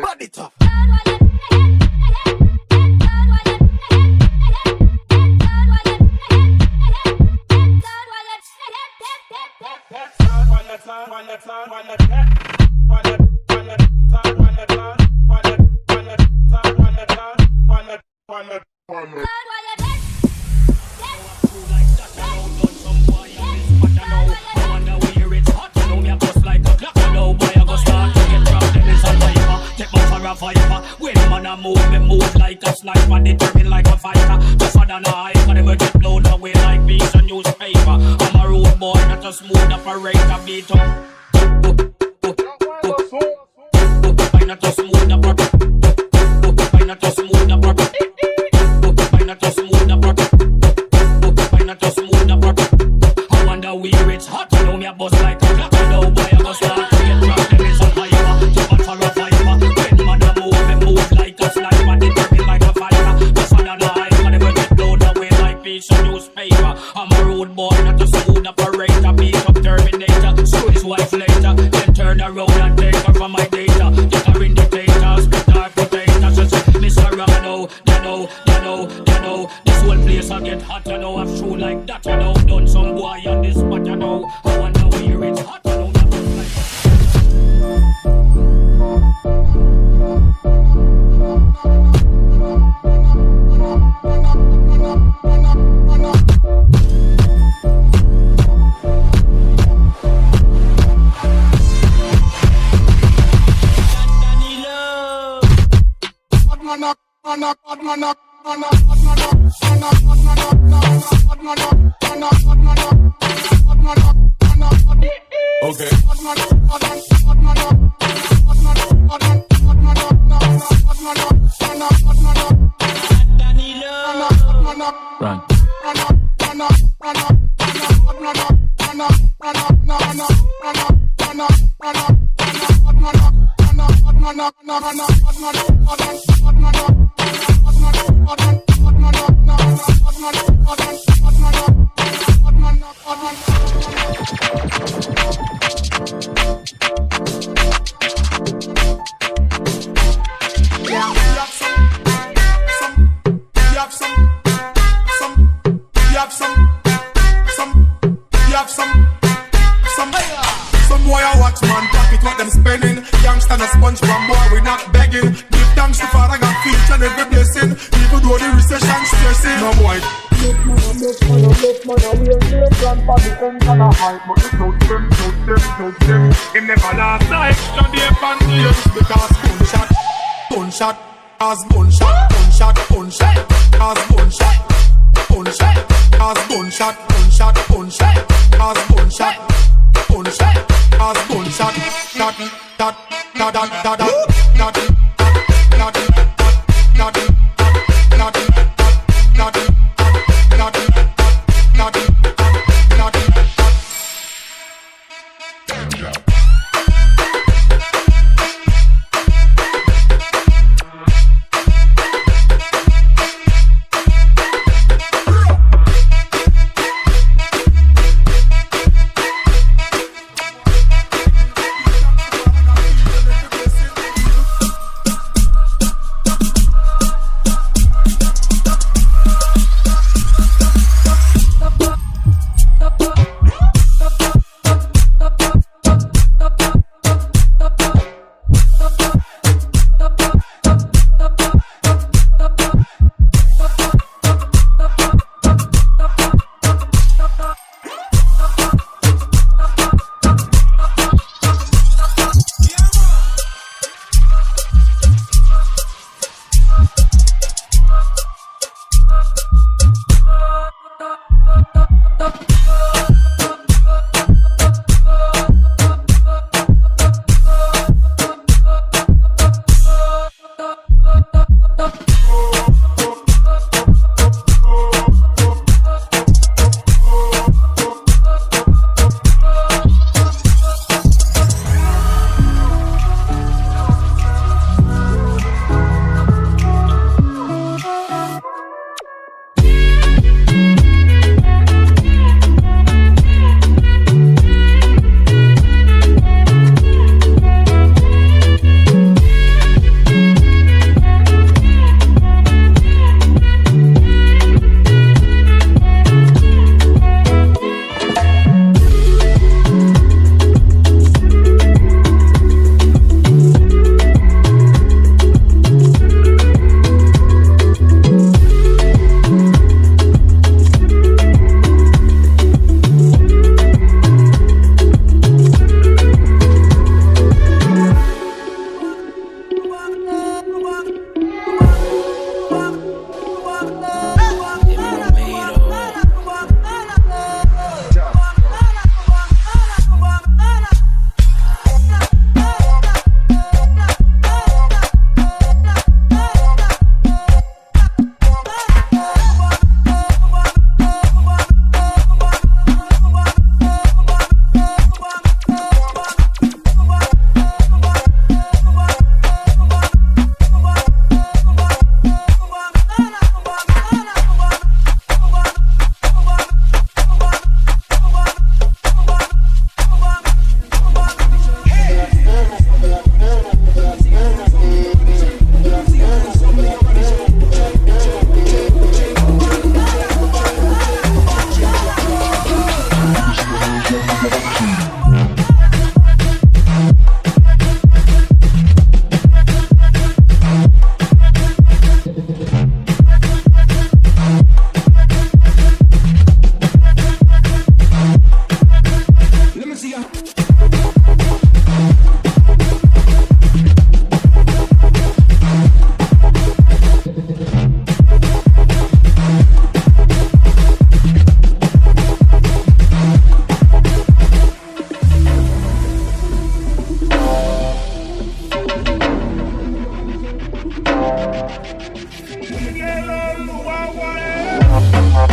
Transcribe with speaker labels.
Speaker 1: Body tough.
Speaker 2: When man a move, me move like a sniper, determined like a fighter. Tougher than a hiker, never get blown away like piece of newspaper. I'm a road boy, not a smooth operator, beat up. I'm not a smooth operator. I'm not a smooth operator. I'm not a smooth operator. I'm not a smooth operator. I wonder where it's hot, you know me a bust like a clock. I know boy, I go start to get dropped, them is a hyper. Too hot for a fighter. When man a move like a sniper, determined like a fighter. Tougher than a hiker, never get blown away like piece of newspaper. I'm a road boy, not a smooth operator. Beat up Terminator, screw his wife later. Then turn around and take her from my data. Get her in the data, spit her potato. She say, Mr. Rano, you know. This whole place I get hot, you know. I've true like that, you know. Done some boy on this spot, you know. I wonder where it's hot, you know.
Speaker 1: Okay. Run.
Speaker 3: Some boy I watch man pocket what them spending. Youngster and a sponge from boy we not begging. Give thanks to Father God for each and every blessing. Even though the recession stressing. No boy.
Speaker 4: Look man, we ain't the grandpa defense and a hype. But you told them.
Speaker 3: Him never last night. John the evangelist because gunshot. As gunshot. As gunshot. As gunshot. As gunshot. As gunshot. Hello,